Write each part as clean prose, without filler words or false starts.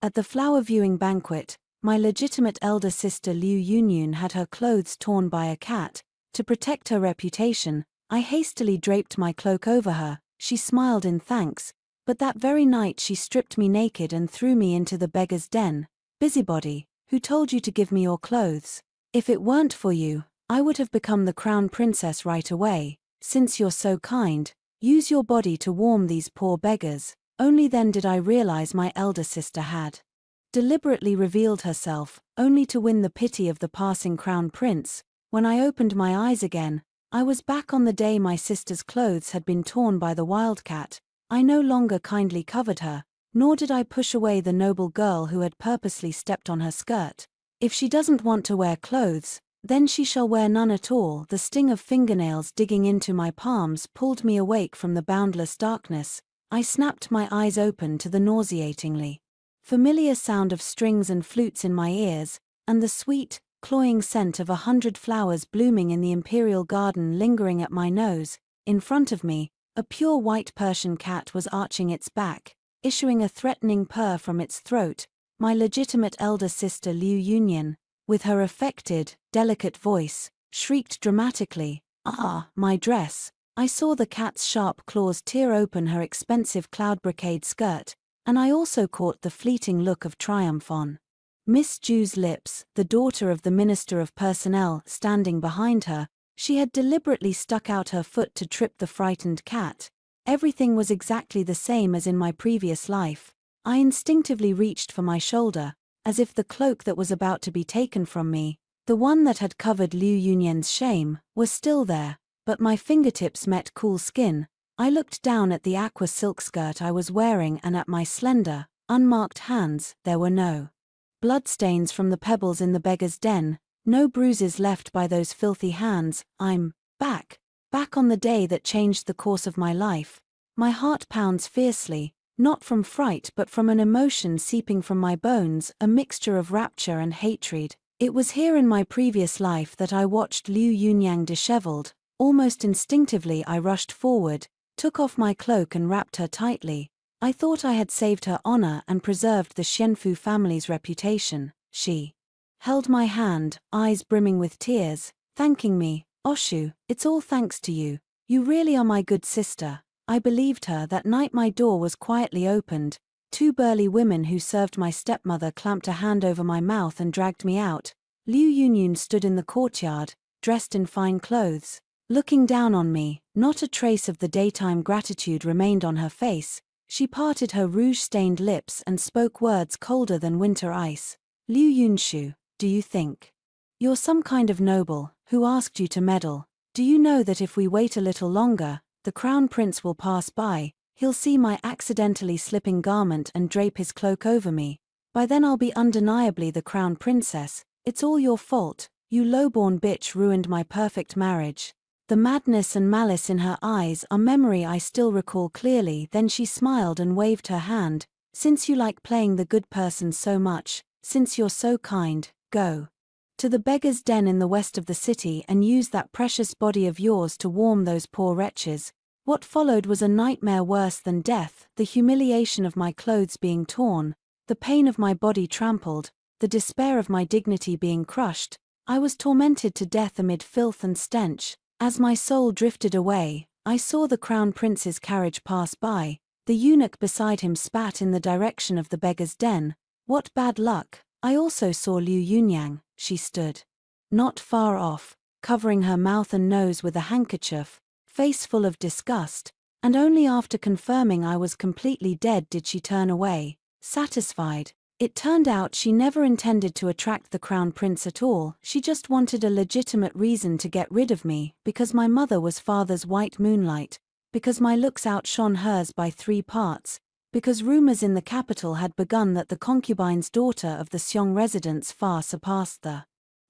At the flower viewing banquet, my legitimate elder sister Liu Yunyun had her clothes torn by a cat. To protect her reputation, I hastily draped my cloak over her. She smiled in thanks, but that very night she stripped me naked and threw me into the beggar's den. Busybody, who told you to give me your clothes? If it weren't for you, I would have become the crown princess right away. Since you're so kind, use your body to warm these poor beggars. Only then did I realize my elder sister had deliberately revealed herself, only to win the pity of the passing crown prince. When I opened my eyes again, I was back on the day my sister's clothes had been torn by the wildcat. I no longer kindly covered her, nor did I push away the noble girl who had purposely stepped on her skirt. If she doesn't want to wear clothes, then she shall wear none at all. The sting of fingernails digging into my palms pulled me awake from the boundless darkness. I snapped my eyes open to the nauseatingly familiar sound of strings and flutes in my ears, and the sweet, cloying scent of 100 flowers blooming in the imperial garden lingering at my nose. In front of me, a pure white Persian cat was arching its back, issuing a threatening purr from its throat. My legitimate elder sister Liu Yunyun, with her affected, delicate voice, shrieked dramatically, "Ah, my dress!" I saw the cat's sharp claws tear open her expensive cloud brocade skirt, and I also caught the fleeting look of triumph on Miss Jew's lips. The daughter of the Minister of Personnel standing behind her, she had deliberately stuck out her foot to trip the frightened cat. Everything was exactly the same as in my previous life. I instinctively reached for my shoulder, as if the cloak that was about to be taken from me, the one that had covered Liu Yunyun's shame, was still there. But my fingertips met cool skin. I looked down at the aqua silk skirt I was wearing and at my slender, unmarked hands. There were no bloodstains from the pebbles in the beggar's den, no bruises left by those filthy hands. I'm back on the day that changed the course of my life. My heart pounds fiercely, not from fright but from an emotion seeping from my bones, a mixture of rapture and hatred. It was here in my previous life that I watched Liu Yunyang disheveled. Almost instinctively I rushed forward, took off my cloak and wrapped her tightly. I thought I had saved her honor and preserved the Xianfu family's reputation. She held my hand, eyes brimming with tears, thanking me. "Oshu, it's all thanks to you. You really are my good sister." I believed her. That night my door was quietly opened. 2 burly women who served my stepmother clamped a hand over my mouth and dragged me out. Liu Yunyun stood in the courtyard, dressed in fine clothes, looking down on me. Not a trace of the daytime gratitude remained on her face. She parted her rouge-stained lips and spoke words colder than winter ice. "Liu Yunshu, do you think you're some kind of noble? Who asked you to meddle? Do you know that if we wait a little longer, the crown prince will pass by? He'll see my accidentally slipping garment and drape his cloak over me. By then I'll be undeniably the crown princess. It's all your fault. You low-born bitch ruined my perfect marriage." The madness and malice in her eyes are memory I still recall clearly. Then she smiled and waved her hand. "Since you like playing the good person so much, since you're so kind, go to the beggar's den in the west of the city and use that precious body of yours to warm those poor wretches." What followed was a nightmare worse than death, the humiliation of my clothes being torn, the pain of my body trampled, the despair of my dignity being crushed. I was tormented to death amid filth and stench. As my soul drifted away, I saw the crown prince's carriage pass by. The eunuch beside him spat in the direction of the beggar's den. What bad luck! I also saw Liu Yunyang. She stood not far off, covering her mouth and nose with a handkerchief, face full of disgust, and only after confirming I was completely dead did she turn away, satisfied. It turned out she never intended to attract the crown prince at all. She just wanted a legitimate reason to get rid of me, because my mother was father's white moonlight, because my looks outshone hers by 3 parts, because rumors in the capital had begun that the concubine's daughter of the Xiong residence far surpassed the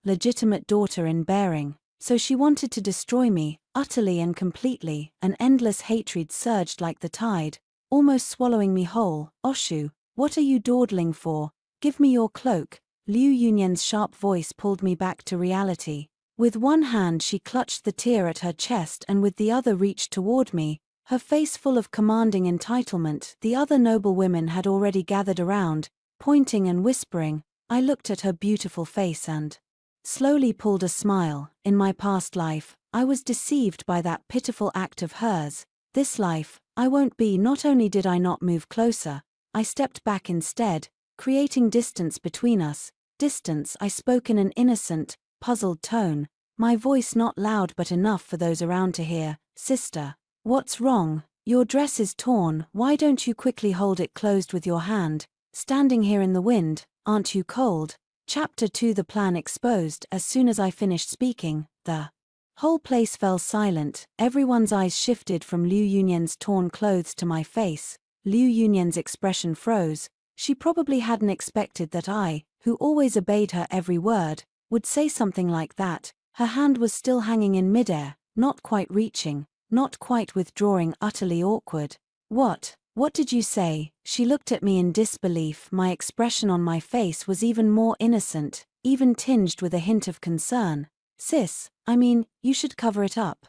legitimate daughter in bearing. So she wanted to destroy me, utterly and completely. An endless hatred surged like the tide, almost swallowing me whole. "Oshu, what are you dawdling for? Give me your cloak." Liu Yunyun's sharp voice pulled me back to reality. With one hand she clutched the tear at her chest and with the other reached toward me, her face full of commanding entitlement. The other noble women had already gathered around, Pointing and whispering, I looked at her beautiful face and slowly pulled a smile. In my past life, I was deceived by that pitiful act of hers. This life, I won't be. Not only did I not move closer, I stepped back instead, creating distance between us. Distance. I spoke in an innocent, puzzled tone, my voice not loud but enough for those around to hear. Sister, what's wrong? Your dress is torn. Why don't you quickly hold it closed with your hand? Standing here in the wind, aren't you cold? Chapter 2. The plan exposed. As soon as I finished speaking, the whole place fell silent. Everyone's eyes shifted from Liu Yunyan's torn clothes to my face. Liu Yunyan's expression froze. She probably hadn't expected that I, who always obeyed her every word, would say something like that. Her hand was still hanging in midair, not quite reaching, not quite withdrawing, utterly awkward. What did you say? She looked at me in disbelief. My expression on my face was even more innocent, even tinged with a hint of concern. Sis, I mean, you should cover it up.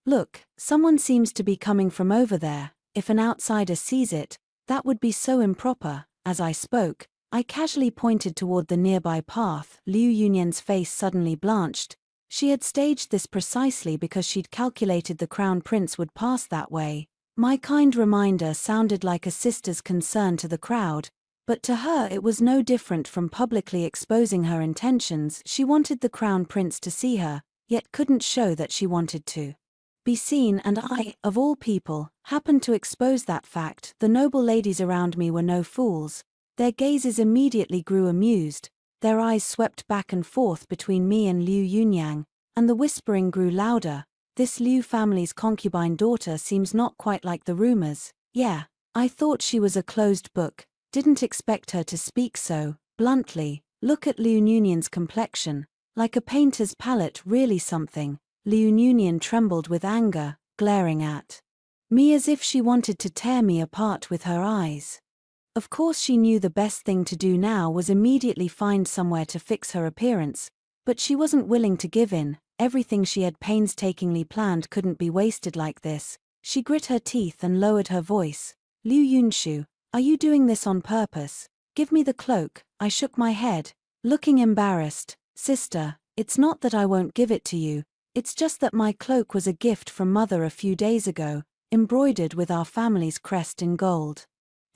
Look, someone seems to be coming from over there. If an outsider sees it, that would be so improper. As I spoke, I casually pointed toward the nearby path. Liu Yunyan's face suddenly blanched. She had staged this precisely because she'd calculated the crown prince would pass that way. My kind reminder sounded like a sister's concern to the crowd, but to her it was no different from publicly exposing her intentions. She wanted the crown prince to see her, yet couldn't show that she wanted to be seen, and I, of all people, happened to expose that fact. The noble ladies around me were no fools. Their gazes immediately grew amused, their eyes swept back and forth between me and Liu Yunyang, and the whispering grew louder. This Liu family's concubine daughter seems not quite like the rumors. Yeah, I thought she was a closed book, didn't expect her to speak so bluntly. Look at Liu Yunyan's complexion, like a painter's palette. Really something. Liu Yunyan trembled with anger, glaring at me as if she wanted to tear me apart with her eyes. Of course she knew the best thing to do now was immediately find somewhere to fix her appearance, but she wasn't willing to give in. Everything she had painstakingly planned couldn't be wasted like this. She grit her teeth and lowered her voice. Liu Yunshu, are you doing this on purpose? Give me the cloak. I shook my head, looking embarrassed. Sister, it's not that I won't give it to you, it's just that my cloak was a gift from Mother a few days ago, embroidered with our family's crest in gold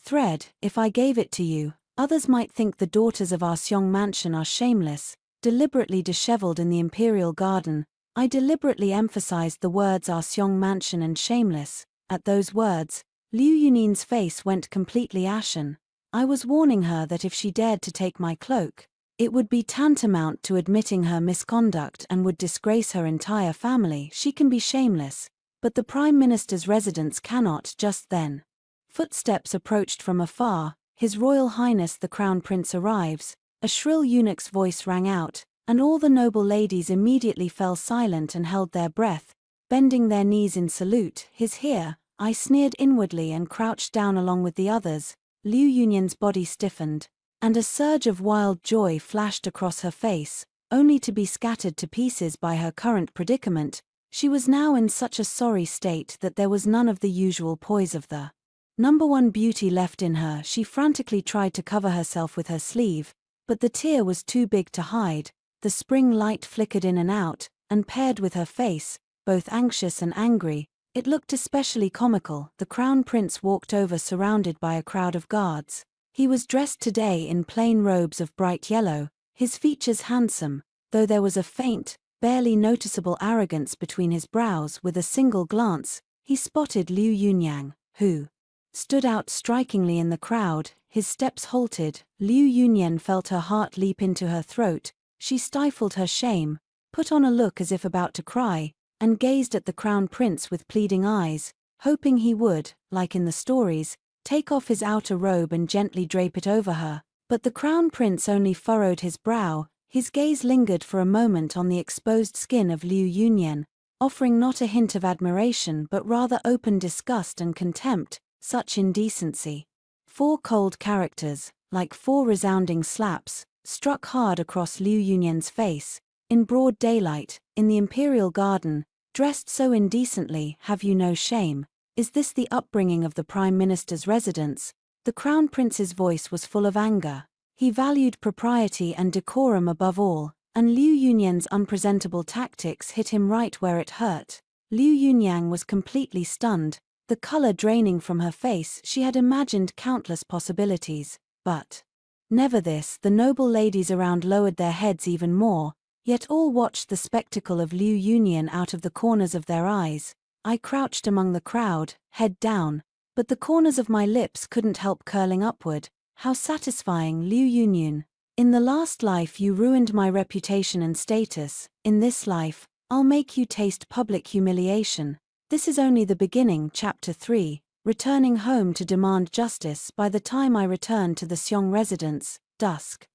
thread. If I gave it to you, others might think the daughters of our Xiong mansion are shameless, deliberately disheveled in the imperial garden. I deliberately emphasized the words our Xiong mansion and shameless. At those words, Liu Yunyan's face went completely ashen. I was warning her that if she dared to take my cloak, it would be tantamount to admitting her misconduct and would disgrace her entire family. She can be shameless, but the Prime Minister's residence cannot. Just then, footsteps approached from afar. His Royal Highness the Crown Prince arrives. A shrill eunuch's voice rang out, and all the noble ladies immediately fell silent and held their breath, bending their knees in salute. He's here, I sneered inwardly and crouched down along with the others. Liu Yunyan's body stiffened, and a surge of wild joy flashed across her face, only to be scattered to pieces by her current predicament. She was now in such a sorry state that there was none of the usual poise of the #1 beauty left in her. She frantically tried to cover herself with her sleeve, but the tear was too big to hide. The spring light flickered in and out, and paired with her face, both anxious and angry, it looked especially comical. The crown prince walked over surrounded by a crowd of guards. He was dressed today in plain robes of bright yellow, his features handsome, though there was a faint, barely noticeable arrogance between his brows. With a single glance, he spotted Liu Yunyang, who stood out strikingly in the crowd. His steps halted. Liu Yunyan felt her heart leap into her throat. She stifled her shame, put on a look as if about to cry, and gazed at the crown prince with pleading eyes, hoping he would, like in the stories, take off his outer robe and gently drape it over her. But the crown prince only furrowed his brow. His gaze lingered for a moment on the exposed skin of Liu Yunyan, offering not a hint of admiration but rather open disgust and contempt. Such indecency. 4 cold characters, like 4 resounding slaps, struck hard across Liu Yunyan's face. In broad daylight, in the imperial garden, dressed so indecently. Have you no shame? Is this the upbringing of the Prime Minister's residence? The crown prince's voice was full of anger. He valued propriety and decorum above all, and Liu Yunyan's unpresentable tactics hit him right where it hurt. Liu Yunyang was completely stunned, the color draining from her face. She had imagined countless possibilities, but never this. The noble ladies around lowered their heads even more, yet all watched the spectacle of Liu Yunyan out of the corners of their eyes. I crouched among the crowd, head down, but the corners of my lips couldn't help curling upward. How satisfying, Liu Yunyan. In the last life you ruined my reputation and status. In this life, I'll make you taste public humiliation. This is only the beginning. Chapter 3. Returning home to demand justice. By the time I returned to the Xiong residence, dusk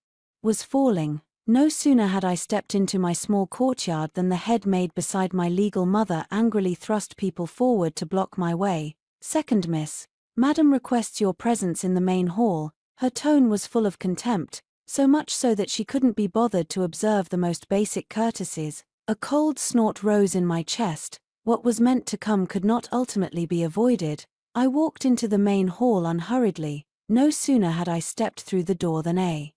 was falling. No sooner had I stepped into my small courtyard than the head maid beside my legal mother angrily thrust people forward to block my way. Second miss, Madam requests your presence in the main hall. Her tone was full of contempt, so much so that she couldn't be bothered to observe the most basic courtesies. A cold snort rose in my chest. What was meant to come could not ultimately be avoided. I walked into the main hall unhurriedly. No sooner had I stepped through the door than a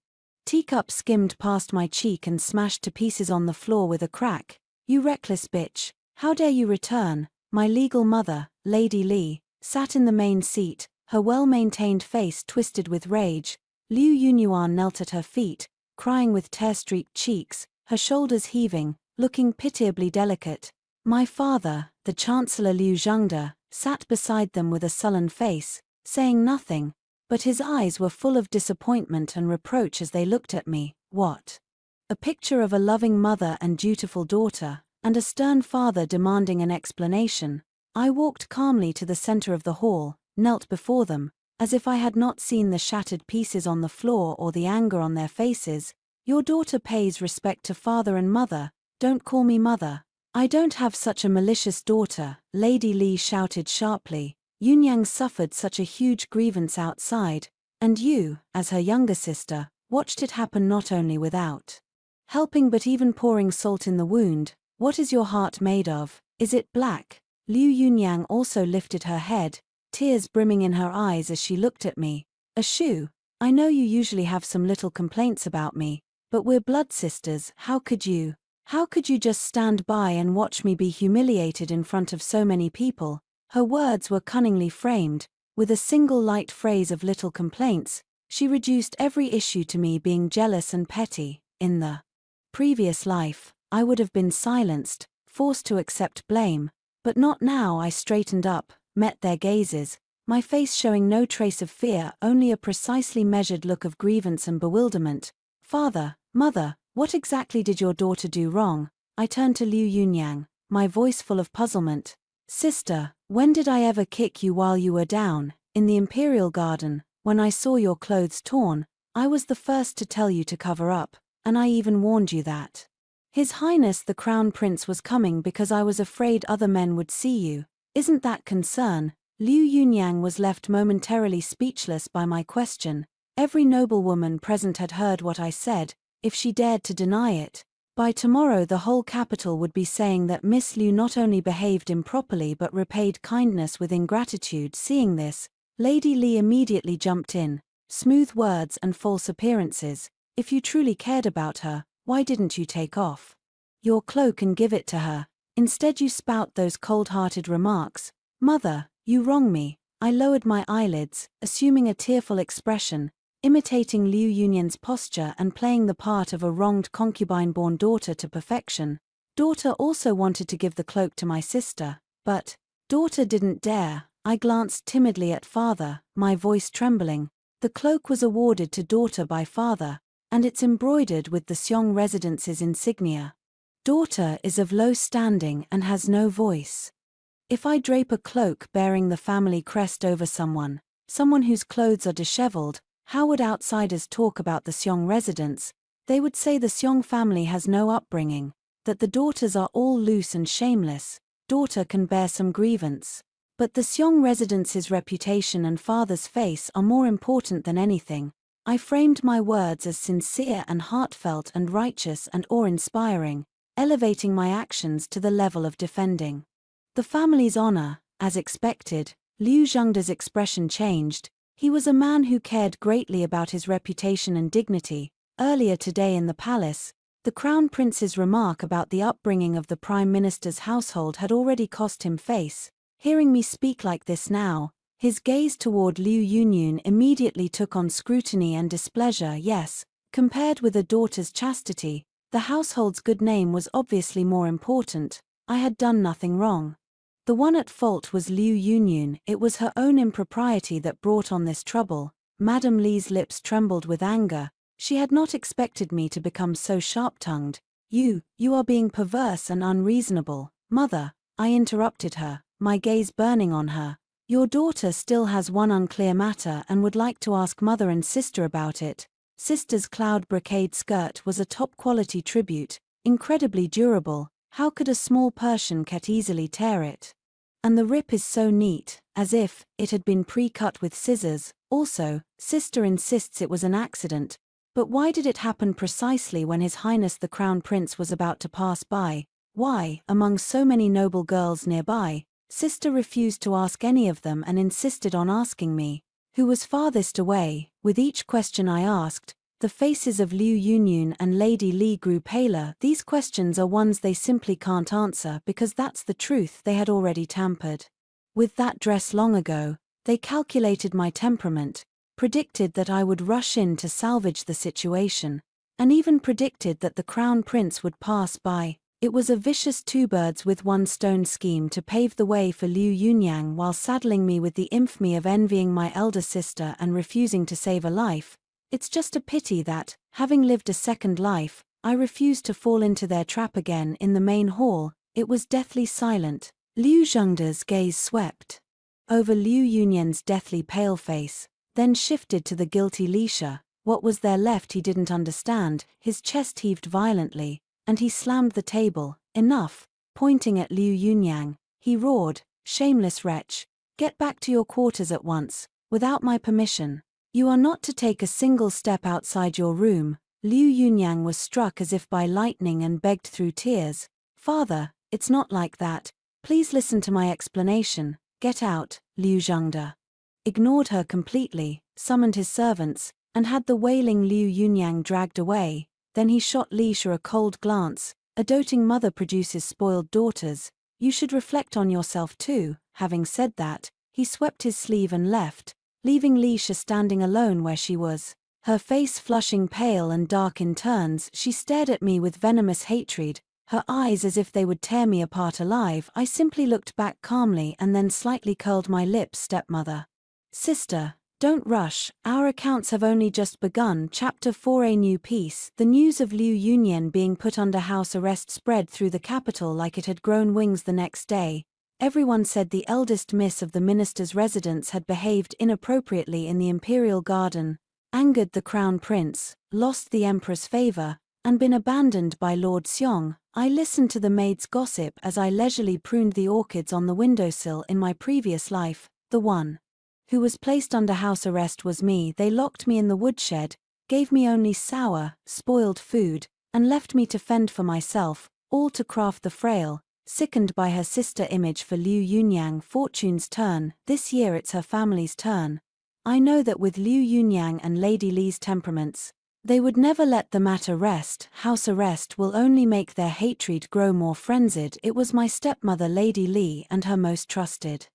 teacup skimmed past my cheek and smashed to pieces on the floor with a crack. You reckless bitch, how dare you return? My legal mother, Lady Li, sat in the main seat, her well-maintained face twisted with rage. Liu Yunyuan knelt at her feet, crying with tear-streaked cheeks, her shoulders heaving, looking pitiably delicate. My father, the Chancellor Liu Zhengde, sat beside them with a sullen face, saying nothing, but his eyes were full of disappointment and reproach as they looked at me. What? A picture of a loving mother and dutiful daughter, and a stern father demanding an explanation. I walked calmly to the center of the hall, knelt before them, as if I had not seen the shattered pieces on the floor or the anger on their faces. Your daughter pays respect to father and mother. Don't call me mother. I don't have such a malicious daughter, Lady Li shouted sharply. Yunyang suffered such a huge grievance outside, and you, as her younger sister, watched it happen not only without helping but even pouring salt in the wound. What is your heart made of? Is it black? Liu Yunyang also lifted her head, tears brimming in her eyes as she looked at me. A shoe. I know you usually have some little complaints about me, but we're blood sisters. How could you just stand by and watch me be humiliated in front of so many people? Her words were cunningly framed. With a single light phrase of little complaints, she reduced every issue to me being jealous and petty. In the previous life, I would have been silenced, forced to accept blame, but not now. I straightened up, met their gazes, my face showing no trace of fear, only a precisely measured look of grievance and bewilderment. Father, mother, what exactly did your daughter do wrong? I turned to Liu Yunyang, my voice full of puzzlement. Sister, when did I ever kick you while you were down? In the Imperial Garden, when I saw your clothes torn, I was the first to tell you to cover up, and I even warned you that His Highness the Crown Prince was coming because I was afraid other men would see you. Isn't that concern? Liu Yunyang was left momentarily speechless by my question. Every noblewoman present had heard what I said. If she dared to deny it, by tomorrow the whole capital would be saying that Miss Liu not only behaved improperly but repaid kindness with ingratitude. Seeing this, Lady Li immediately jumped in. Smooth words and false appearances. If you truly cared about her, why didn't you take off your cloak and give it to her? Instead you spout those cold-hearted remarks. Mother, you wrong me. I lowered my eyelids, assuming a tearful expression, imitating Liu Yunyan's posture and playing the part of a wronged concubine-born daughter to perfection. Daughter also wanted to give the cloak to my sister, but daughter didn't dare. I glanced timidly at father, my voice trembling. The cloak was awarded to daughter by father, and it's embroidered with the Xiong residence's insignia. Daughter is of low standing and has no voice. If I drape a cloak bearing the family crest over someone whose clothes are disheveled, how would outsiders talk about the Xiong residence? They would say the Xiong family has no upbringing, that the daughters are all loose and shameless. Daughter can bear some grievance, but the Xiong residence's reputation and father's face are more important than anything. I framed my words as sincere and heartfelt and righteous and awe-inspiring, elevating my actions to the level of defending the family's honor. As expected, Liu Zhengde's expression changed. He was a man who cared greatly about his reputation and dignity. Earlier today in the palace, the Crown Prince's remark about the upbringing of the Prime Minister's household had already cost him face. Hearing me speak like this now, his gaze toward Liu Yunyun immediately took on scrutiny and displeasure. Yes, compared with a daughter's chastity, the household's good name was obviously more important. I had done nothing wrong. The one at fault was Liu Yunyun. It was her own impropriety that brought on this trouble. Madame Li's lips trembled with anger. She had not expected me to become so sharp-tongued. You are being perverse and unreasonable, mother, I interrupted her, my gaze burning on her. Your daughter still has one unclear matter and would like to ask mother and sister about it. Sister's cloud brocade skirt was a top-quality tribute, incredibly durable. How could a small Persian cat easily tear it? And the rip is so neat, as if it had been pre-cut with scissors. Also, sister insists it was an accident. But why did it happen precisely when His Highness the Crown Prince was about to pass by? Why, among so many noble girls nearby, sister refused to ask any of them and insisted on asking me, who was farthest away? With each question I asked, the faces of Liu Yunyun and Lady Li grew paler. These questions are ones they simply can't answer because that's the truth. They had already tampered with that dress long ago. They calculated my temperament, predicted that I would rush in to salvage the situation, and even predicted that the Crown Prince would pass by. It was a vicious two-birds-with-one-stone scheme to pave the way for Liu Yunyang while saddling me with the infamy of envying my elder sister and refusing to save a life. It's just a pity that, having lived a second life, I refused to fall into their trap again. In the main hall, it was deathly silent. Liu Zhengde's gaze swept over Liu Yunyan's deathly pale face, then shifted to the guilty Lisha. What was there left he didn't understand. His chest heaved violently, and he slammed the table. Enough, pointing at Liu Yunyang, he roared, shameless wretch, get back to your quarters at once, without my permission. You are not to take a single step outside your room. Liu Yunyang was struck as if by lightning and begged through tears. Father, it's not like that. Please listen to my explanation. Get out. Liu Zhengde ignored her completely, summoned his servants, and had the wailing Liu Yunyang dragged away. Then he shot Lisha a cold glance. A doting mother produces spoiled daughters. You should reflect on yourself too. Having said that, he swept his sleeve and left, leaving Lisha standing alone where she was. Her face flushing pale and dark in turns, she stared at me with venomous hatred, her eyes as if they would tear me apart alive. I simply looked back calmly and then slightly curled my lips. Stepmother. Sister, don't rush, our accounts have only just begun. Chapter 4. A new peace. The news of Liu Yunyan being put under house arrest spread through the capital like it had grown wings the next day. Everyone said the eldest miss of the minister's residence had behaved inappropriately in the imperial garden, angered the crown prince, lost the emperor's favor, and been abandoned by Lord Xiong. I listened to the maids' gossip as I leisurely pruned the orchids on the windowsill. In my previous life, the one who was placed under house arrest was me. They locked me in the woodshed, gave me only sour, spoiled food, and left me to fend for myself, all to craft the frail, sickened by her sister image for Liu Yunyang. Fortune's turn. This year it's her family's turn. I know that with Liu Yunyang and Lady Li's temperaments, they would never let the matter rest. House arrest will only make their hatred grow more frenzied. It was my stepmother Lady Li and her most trusted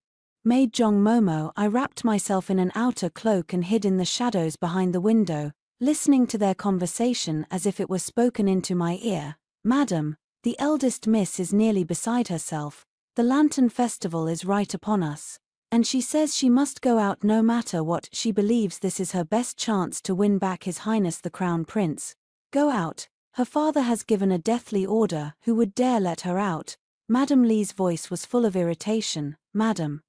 maid Zhong Momo. I wrapped myself in an outer cloak and hid in the shadows behind the window, listening to their conversation as if it were spoken into my ear. Madam, the eldest miss is nearly beside herself. The Lantern Festival is right upon us, and she says she must go out no matter what. She believes this is her best chance to win back His Highness the Crown Prince. Go out. Her father has given a deathly order. Who would dare let her out? Madame Li's voice was full of irritation. Madam,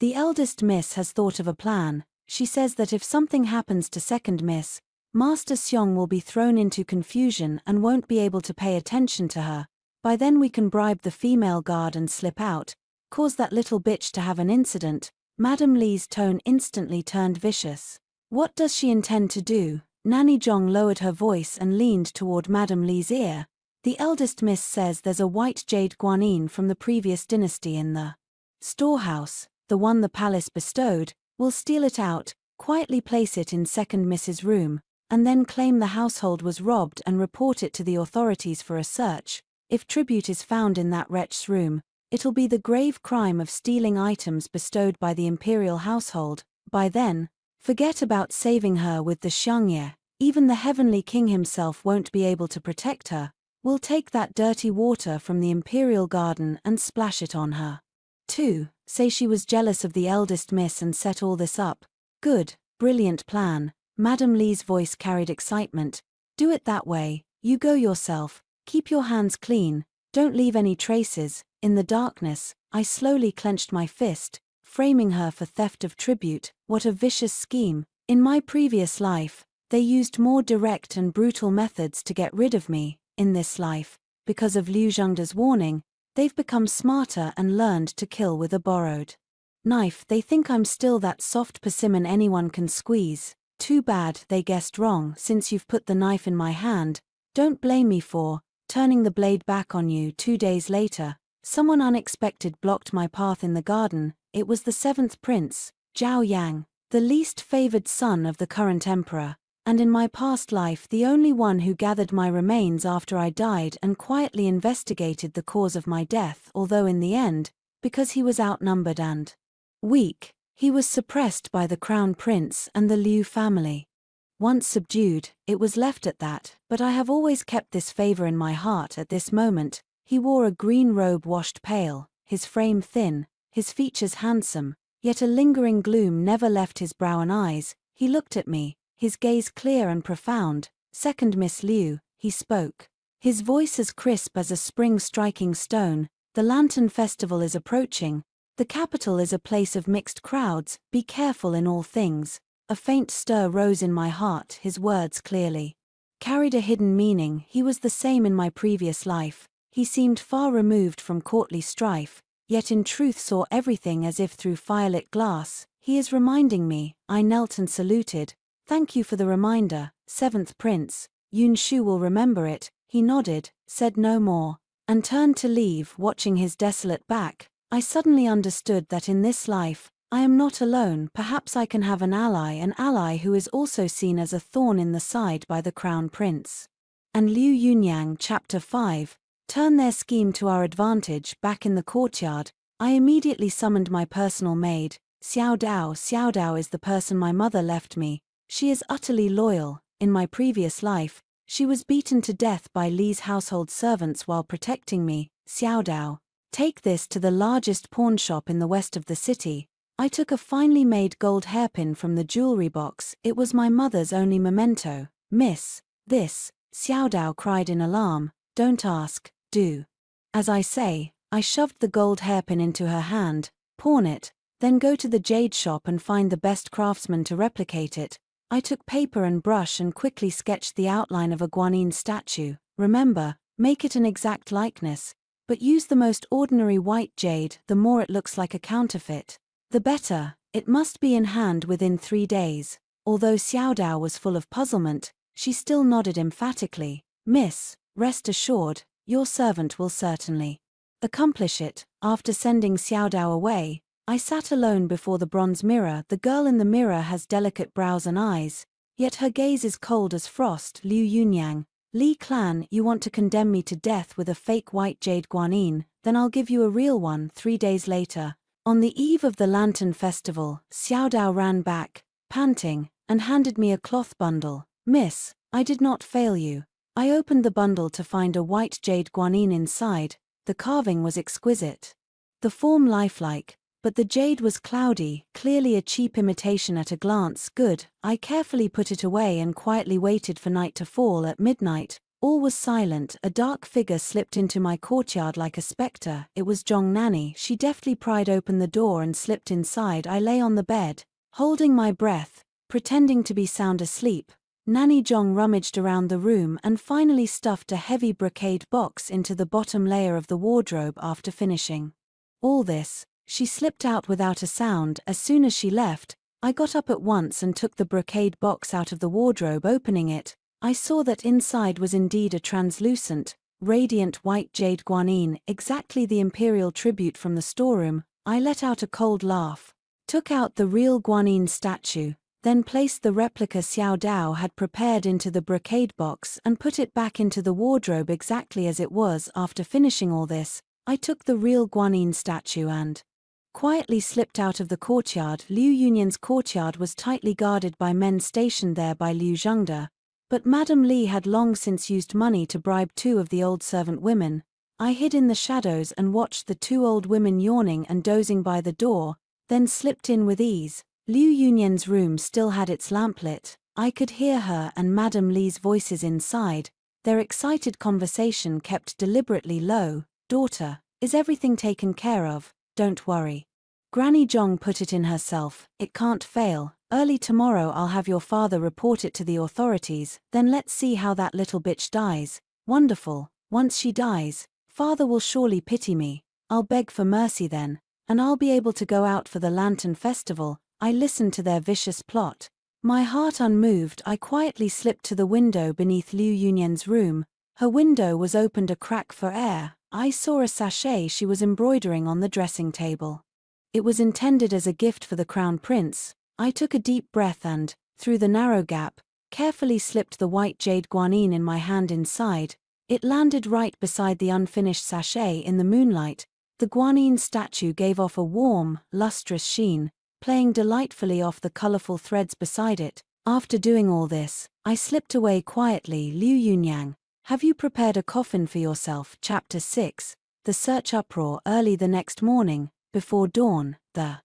the eldest miss has thought of a plan. She says that if something happens to second miss, Master Xiong will be thrown into confusion and won't be able to pay attention to her. By then we can bribe the female guard and slip out, cause that little bitch to have an incident. Madame Li's tone instantly turned vicious. What does she intend to do? Nanny Zhong lowered her voice and leaned toward Madame Li's ear. The eldest miss says there's a white jade guanine from the previous dynasty in the storehouse, the one the palace bestowed. We'll steal it out, quietly place it in second Mrs. room, and then claim the household was robbed and report it to the authorities for a search. If tribute is found in that wretch's room, it'll be the grave crime of stealing items bestowed by the imperial household. By then, forget about saving her with the Xiangye. Even the heavenly king himself won't be able to protect her. We'll take that dirty water from the imperial garden and splash it on her. 2. Say she was jealous of the eldest miss and set all this up. Good, brilliant plan. Madame Li's voice carried excitement. Do it that way, you go yourself, keep your hands clean, don't leave any traces. In the darkness, I slowly clenched my fist, framing her for theft of tribute. What a vicious scheme. In my previous life, they used more direct and brutal methods to get rid of me. In this life, because of Liu Zhengde's warning, they've become smarter and learned to kill with a borrowed knife. They think I'm still that soft persimmon anyone can squeeze. Too bad they guessed wrong. Since you've put the knife in my hand, don't blame me for turning the blade back on you. 2 days later, someone unexpected blocked my path in the garden. It was the 7th prince, Zhao Yang, the least favored son of the current emperor, and in my past life the only one who gathered my remains after I died and quietly investigated the cause of my death. Although in the end, because he was outnumbered and weak, he was suppressed by the crown prince and the Liu family. Once subdued, it was left at that, but I have always kept this favor in my heart. At this moment, he wore a green robe washed pale, his frame thin, his features handsome, yet a lingering gloom never left his brow and eyes. He looked at me, his gaze clear and profound. Second Miss Liu, he spoke, his voice as crisp as a spring striking stone. The Lantern Festival is approaching. The capital is a place of mixed crowds. Be careful in all things. A faint stir rose in my heart. His words clearly carried a hidden meaning. He was the same in my previous life. He seemed far removed from courtly strife, yet in truth saw everything as if through firelit glass. He is reminding me. I knelt and saluted. Thank you for the reminder, 7th Prince. Yun Shu will remember it. He nodded, said no more, and turned to leave. Watching his desolate back, I suddenly understood that in this life, I am not alone. Perhaps I can have an ally who is also seen as a thorn in the side by the crown prince. And Liu Yunyang. Chapter 5. Turn their scheme to our advantage. Back in the courtyard, I immediately summoned my personal maid, Xiao Dao. Xiao Dao is the person my mother left me. She is utterly loyal. In my previous life, she was beaten to death by Li's household servants while protecting me. Xiao Dao, take this to the largest pawn shop in the west of the city. I took a finely made gold hairpin from the jewelry box. It was my mother's only memento. Miss, this, Xiao Dao cried in alarm. Don't ask, do. As I say, I shoved the gold hairpin into her hand. Pawn it, then go to the jade shop and find the best craftsman to replicate it. I took paper and brush and quickly sketched the outline of a Guanyin statue. Remember, make it an exact likeness, but use the most ordinary white jade. The more it looks like a counterfeit, the better. It must be in hand within 3 days. Although Xiao Dao was full of puzzlement, she still nodded emphatically. Miss, rest assured, your servant will certainly accomplish it. After sending Xiao Dao away, I sat alone before the bronze mirror. The girl in the mirror has delicate brows and eyes, yet her gaze is cold as frost. Liu Yunyang, Li clan, you want to condemn me to death with a fake white jade Guanyin, then I'll give you a real one. 3 days later, on the eve of the Lantern Festival, Xiao Dao ran back, panting, and handed me a cloth bundle. Miss, I did not fail you. I opened the bundle to find a white jade Guanyin inside. The carving was exquisite, the form lifelike, but the jade was cloudy, clearly a cheap imitation at a glance. Good. I carefully put it away and quietly waited for night to fall. At midnight, all was silent. A dark figure slipped into my courtyard like a spectre. It was Zhong Nanny. She deftly pried open the door and slipped inside. I lay on the bed, holding my breath, pretending to be sound asleep. Nanny Zhong rummaged around the room and finally stuffed a heavy brocade box into the bottom layer of the wardrobe. After finishing all this, she slipped out without a sound. As soon as she left, I got up at once and took the brocade box out of the wardrobe. Opening it, I saw that inside was indeed a translucent, radiant white jade Guanyin, exactly the imperial tribute from the storeroom. I let out a cold laugh, took out the real Guanyin statue, then placed the replica Xiao Dao had prepared into the brocade box and put it back into the wardrobe exactly as it was. After finishing all this, I took the real Guanyin statue and quietly slipped out of the courtyard. Liu Yunyan's courtyard was tightly guarded by men stationed there by Liu Zhengde, but Madame Li had long since used money to bribe two of the old servant women. I hid in the shadows and watched the two old women yawning and dozing by the door, then slipped in with ease. Liu Yunyan's room still had its lamp lit. I could hear her and Madame Li's voices inside. Their excited conversation kept deliberately low. "Daughter, is everything taken care of? Don't worry. Granny Zhong put it in herself, it can't fail. Early tomorrow I'll have your father report it to the authorities, then let's see how that little bitch dies." "Wonderful. Once she dies, father will surely pity me. I'll beg for mercy then, and I'll be able to go out for the Lantern Festival." I listened to their vicious plot. My heart unmoved, I quietly slipped to the window beneath Liu Yunyan's room. Her window was opened a crack for air. I saw a sachet she was embroidering on the dressing table. It was intended as a gift for the Crown Prince. I took a deep breath and, through the narrow gap, carefully slipped the white jade guanyin in my hand inside. It landed right beside the unfinished sachet in the moonlight. The guanyin statue gave off a warm, lustrous sheen, playing delightfully off the colorful threads beside it. After doing all this, I slipped away quietly. Liu Yunyang, have you prepared a coffin for yourself? Chapter 6. The search uproar. Early the next morning, before dawn, the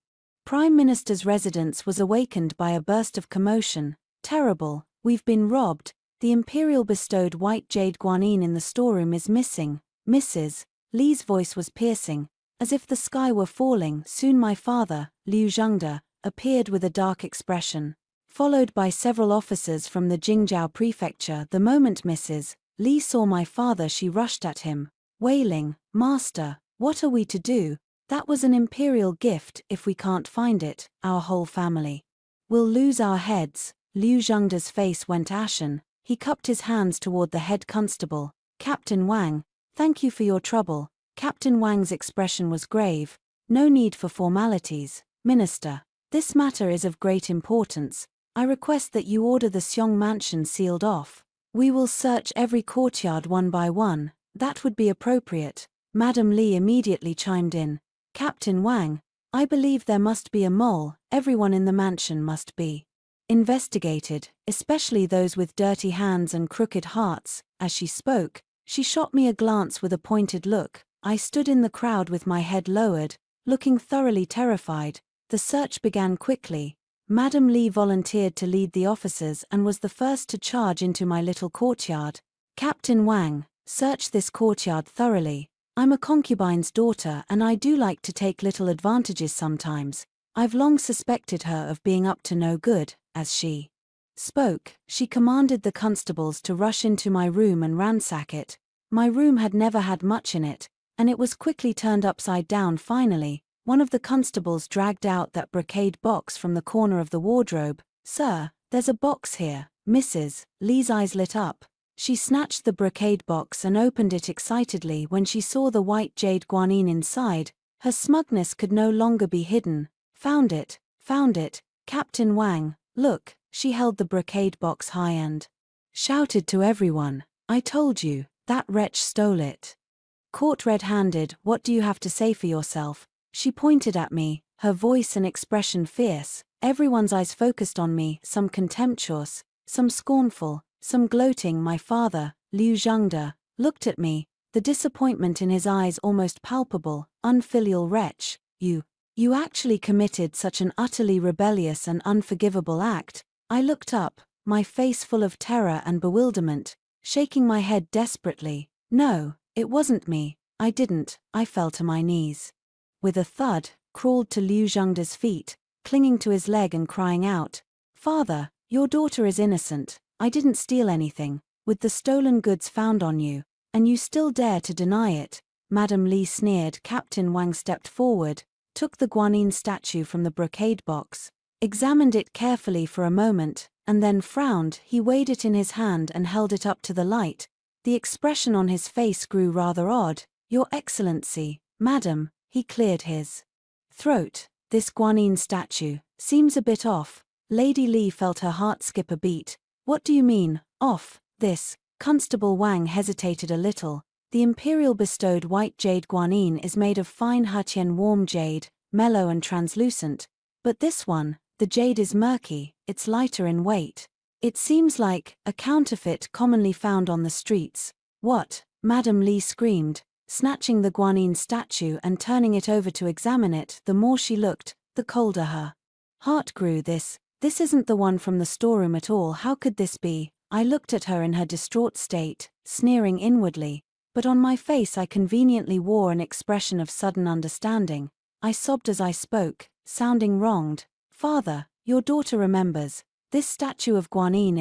Prime Minister's residence was awakened by a burst of commotion. "Terrible, we've been robbed. The Imperial bestowed white jade guanyin in the storeroom is missing." Mrs. Li's voice was piercing, as if the sky were falling. Soon my father, Liu Zhengde, appeared with a dark expression, followed by several officers from the Jingzhou prefecture. The moment Mrs. Li saw my father, she rushed at him, wailing, "Master, what are we to do? That was an imperial gift. If we can't find it, our whole family will lose our heads." Liu Zhengde's face went ashen. He cupped his hands toward the head constable. "Captain Wang, thank you for your trouble." Captain Wang's expression was grave. "No need for formalities, Minister. This matter is of great importance. I request that you order the Xiong mansion sealed off. We will search every courtyard one by one." "That would be appropriate." Madame Li immediately chimed in. "Captain Wang, I believe there must be a mole. Everyone in the mansion must be investigated, especially those with dirty hands and crooked hearts." As she spoke, she shot me a glance with a pointed look. I stood in the crowd with my head lowered, looking thoroughly terrified. The search began quickly. Madame Li volunteered to lead the officers and was the first to charge into my little courtyard. "Captain Wang, search this courtyard thoroughly. I'm a concubine's daughter and I do like to take little advantages sometimes. I've long suspected her of being up to no good." As she spoke, she commanded the constables to rush into my room and ransack it. My room had never had much in it, and it was quickly turned upside down. Finally, one of the constables dragged out that brocade box from the corner of the wardrobe. "Sir, there's a box here." Mrs. Li's eyes lit up. She snatched the brocade box and opened it excitedly when she saw the white jade guanyin inside. Her smugness could no longer be hidden. Found it, Captain Wang, look." She held the brocade box high and shouted to everyone, "I told you, that wretch stole it. Caught red-handed. What do you have to say for yourself?" She pointed at me, her voice and expression fierce. Everyone's eyes focused on me, some contemptuous, some scornful, some gloating. My father, Liu Zhengde, looked at me, the disappointment in his eyes almost palpable. "Unfilial wretch, you actually committed such an utterly rebellious and unforgivable act." I looked up, my face full of terror and bewilderment, shaking my head desperately. "No, it wasn't me. I didn't." I fell to my knees. With a thud, crawled to Liu Zhengde's feet, clinging to his leg and crying out, "Father, your daughter is innocent. I didn't steal anything. With the stolen goods found on you, and you still dare to deny it." Madame Li sneered. Captain Wang stepped forward, took the guanyin statue from the brocade box, examined it carefully for a moment, and then frowned. He weighed it in his hand and held it up to the light. The expression on his face grew rather odd. "Your Excellency, Madam," he cleared his throat, "this guanyin statue seems a bit off. Lady Li felt her heart skip a beat. What do you mean, off, this? Constable Wang hesitated a little. The imperial bestowed white jade guanine is made of fine Hutian warm jade, mellow and translucent. But this one, the jade is murky, it's lighter in weight. It seems like a counterfeit commonly found on the streets. What? Madame Li screamed, snatching the guanine statue and turning it over to examine it. The more she looked, the colder her heart grew. This isn't the one from the storeroom at all. How could this be? I looked at her in her distraught state, sneering inwardly, but on my face I conveniently wore an expression of sudden understanding. I sobbed as I spoke, sounding wronged. Father, your daughter remembers. This statue of guanine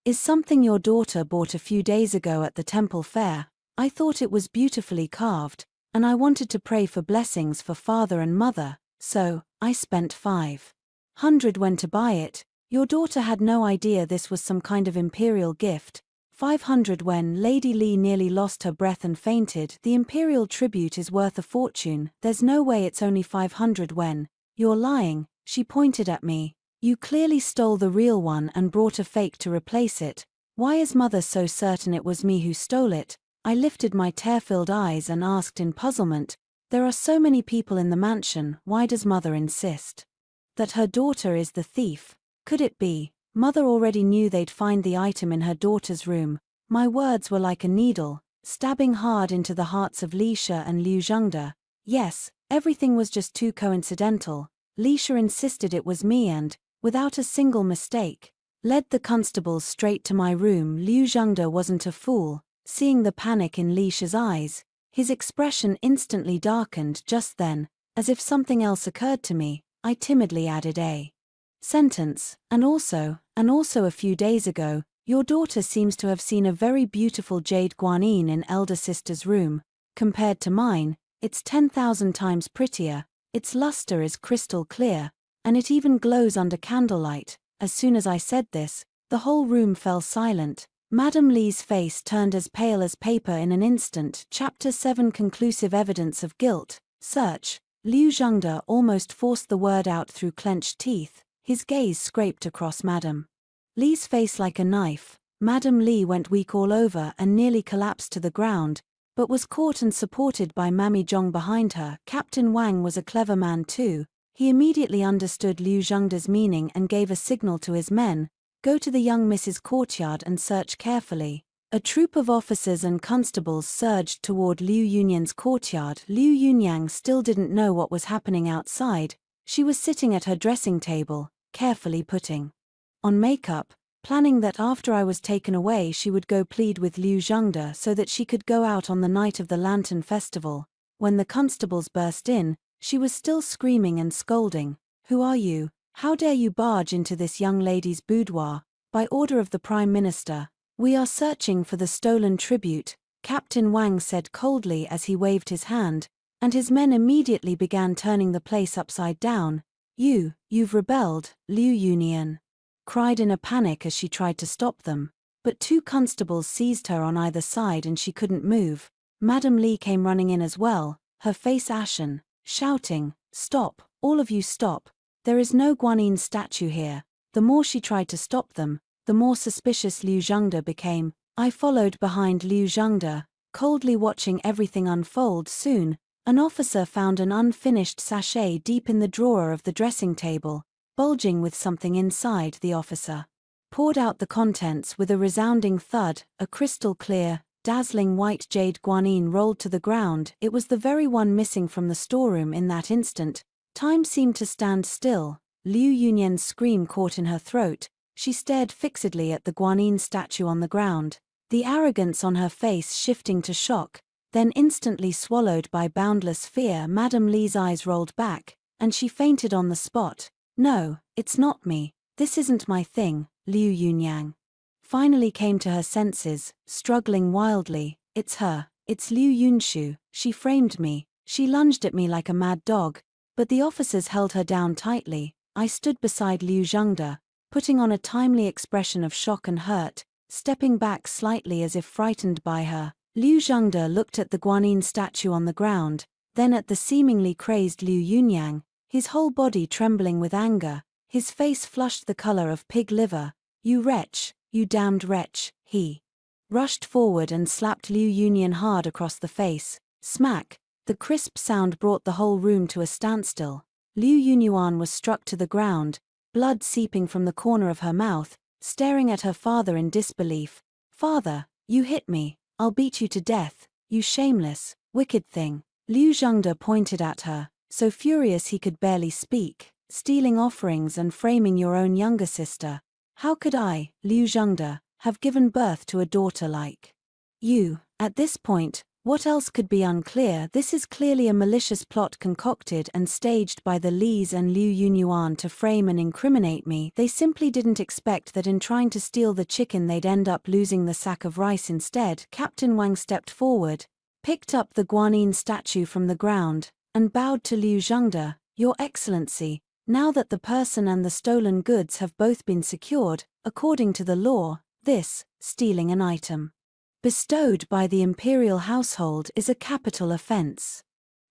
is something your daughter bought a few days ago at the temple fair. I thought it was beautifully carved, and I wanted to pray for blessings for father and mother, so I spent 500 when to buy it. Your daughter had no idea this was some kind of imperial gift. 500 when. Lady Li nearly lost her breath and fainted. The imperial tribute is worth a fortune. There's no way it's only 500 when. You're lying. She pointed at me. You clearly stole the real one and brought a fake to replace it. Why is mother so certain it was me who stole it? I lifted my tear-filled eyes and asked in puzzlement. There are so many people in the mansion, why does mother insist that her daughter is the thief? Could it be? Mother already knew they'd find the item in her daughter's room. My words were like a needle, stabbing hard into the hearts of Lisha and Liu Zhengde. Yes, everything was just too coincidental. Lisha insisted it was me and, without a single mistake, led the constables straight to my room. Liu Zhengde wasn't a fool. Seeing the panic in Lisha's eyes, his expression instantly darkened. Just then, as if something else occurred to me, I timidly added a sentence, and also a few days ago, your daughter seems to have seen a very beautiful jade guanine in elder sister's room. Compared to mine, it's 10,000 times prettier, its luster is crystal clear, and it even glows under candlelight. As soon as I said this, the whole room fell silent. Madame Li's face turned as pale as paper in an instant. Chapter 7 Conclusive Evidence of Guilt. Search. Liu Zhengde almost forced the word out through clenched teeth. His gaze scraped across Madame Li's face like a knife. Madame Li went weak all over and nearly collapsed to the ground, but was caught and supported by Mammy Zhong behind her. Captain Wang was a clever man too. He immediately understood Liu Zhengde's meaning and gave a signal to his men. Go to the young Mrs. courtyard and search carefully. A troop of officers and constables surged toward Liu Yunyan's courtyard. Liu Yunyang still didn't know what was happening outside. She was sitting at her dressing table, carefully putting on makeup, planning that after I was taken away she would go plead with Liu Zhengde so that she could go out on the night of the Lantern Festival. When the constables burst in, she was still screaming and scolding. Who are you? How dare you barge into this young lady's boudoir? By order of the Prime Minister, we are searching for the stolen tribute, Captain Wang said coldly as he waved his hand, and his men immediately began turning the place upside down. You've rebelled, Liu Yunyan cried in a panic as she tried to stop them, but two constables seized her on either side and she couldn't move. Madame Li came running in as well, her face ashen, shouting, "Stop, all of you stop. There is no guanine statue here." The more she tried to stop them, the more suspicious Liu Zhengde became. I followed behind Liu Zhengde, coldly watching everything unfold. Soon, an officer found an unfinished sachet deep in the drawer of the dressing table, bulging with something inside. The officer poured out the contents with a resounding thud. A crystal clear, dazzling white jade guanine rolled to the ground. It was the very one missing from the storeroom. In that instant, time seemed to stand still. Liu Yunyan's scream caught in her throat. She stared fixedly at the guanine statue on the ground, the arrogance on her face shifting to shock, then instantly swallowed by boundless fear. Madame Li's eyes rolled back, and she fainted on the spot. No, it's not me. This isn't my thing. Liu Yunyang finally came to her senses, struggling wildly. It's her. It's Liu Yunshu. She framed me. She lunged at me like a mad dog, but the officers held her down tightly. I stood beside Liu Zhengde, putting on a timely expression of shock and hurt, stepping back slightly as if frightened by her. Liu Zhengde looked at the guanine statue on the ground, then at the seemingly crazed Liu Yunyang, his whole body trembling with anger. His face flushed the color of pig liver. "You wretch, you damned wretch," he rushed forward and slapped Liu Yunyan hard across the face. Smack! The crisp sound brought the whole room to a standstill. Liu Yunyuan was struck to the ground, blood seeping from the corner of her mouth, staring at her father in disbelief. "Father, you hit me. I'll beat you to death, you shameless, wicked thing." Liu Zhengde pointed at her, so furious he could barely speak. "Stealing offerings and framing your own younger sister. How could I, Liu Zhengde, have given birth to a daughter like you?" At this point, what else could be unclear? This is clearly a malicious plot concocted and staged by the Lis and Liu Yunyuan to frame and incriminate me. They simply didn't expect that in trying to steal the chicken they'd end up losing the sack of rice instead. Captain Wang stepped forward, picked up the Guanyin statue from the ground, and bowed to Liu Zhengde. "Your Excellency, now that the person and the stolen goods have both been secured, according to the law, this, stealing an item bestowed by the imperial household, is a capital offense."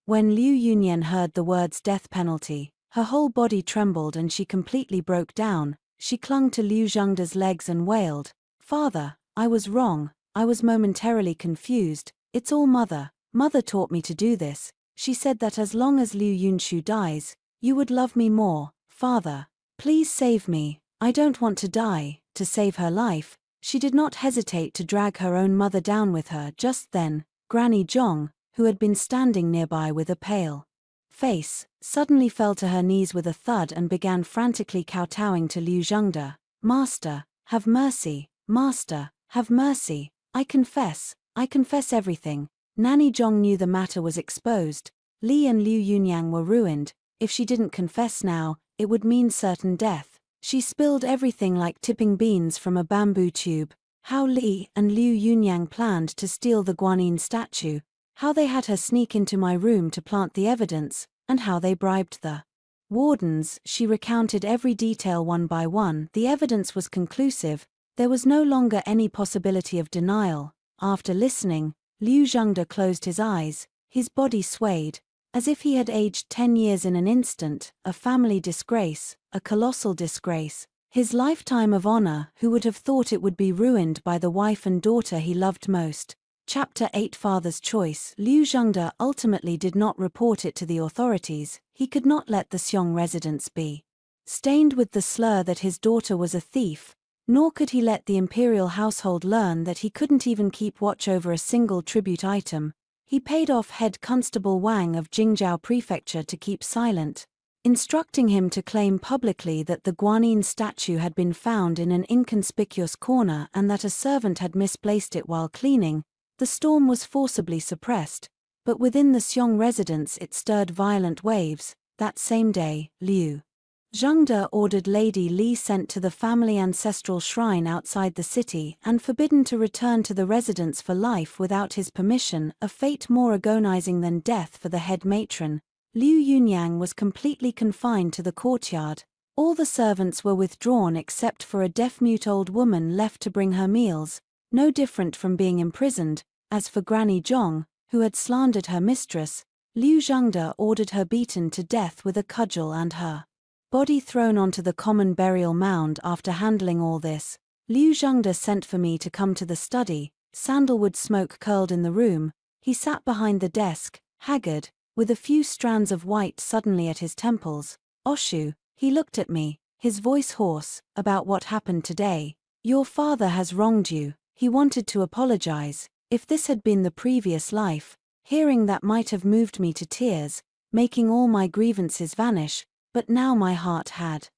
When Liu Yunyan heard the words death penalty, her whole body trembled and she completely broke down. She clung to Liu Zhengde's legs and wailed, "Father, I was wrong, I was momentarily confused. It's all Mother. Mother taught me to do this. She said that as long as Liu Yunshu dies, you would love me more. Father, please save me. I don't want to die." To save her life, she did not hesitate to drag her own mother down with her. Just then, Granny Zhong, who had been standing nearby with a pale face, suddenly fell to her knees with a thud and began frantically kowtowing to Liu Zhengde. "Master, have mercy. Master, have mercy. I confess everything." Nanny Zhong knew the matter was exposed. Li and Liu Yunyang were ruined. If she didn't confess now, it would mean certain death. She spilled everything like tipping beans from a bamboo tube. How Li and Liu Yunyang planned to steal the Guanyin statue, how they had her sneak into my room to plant the evidence, and how they bribed the wardens. She recounted every detail one by one. The evidence was conclusive. There was no longer any possibility of denial. After listening, Liu Zhengde closed his eyes. His body swayed, as if he had aged 10 years in an instant. A family disgrace, a colossal disgrace. His lifetime of honor. Who would have thought it would be ruined by the wife and daughter he loved most? Chapter 8 Father's Choice. Liu Zhengde ultimately did not report it to the authorities. He could not let the Xiong residence be stained with the slur that his daughter was a thief, nor could he let the imperial household learn that he couldn't even keep watch over a single tribute item. He paid off head constable Wang of Jingzhou Prefecture to keep silent, instructing him to claim publicly that the Guanyin statue had been found in an inconspicuous corner and that a servant had misplaced it while cleaning. The storm was forcibly suppressed, but within the Xiong residence it stirred violent waves. That same day, Liu Zhengde ordered Lady Li sent to the family ancestral shrine outside the city and forbidden to return to the residence for life without his permission, a fate more agonizing than death for the head matron. Liu Yunyang was completely confined to the courtyard. All the servants were withdrawn except for a deaf-mute old woman left to bring her meals, no different from being imprisoned. As for Granny Zhong, who had slandered her mistress, Liu Zhengde ordered her beaten to death with a cudgel and her body thrown onto the common burial mound. After handling all this, Liu Zhengde sent for me to come to the study. Sandalwood smoke curled in the room. He sat behind the desk, haggard, with a few strands of white suddenly at his temples. "Oshu," he looked at me, his voice hoarse, "about what happened today. Your father has wronged you." He wanted to apologize. If this had been the previous life, hearing that might have moved me to tears, making all my grievances vanish. But now my heart had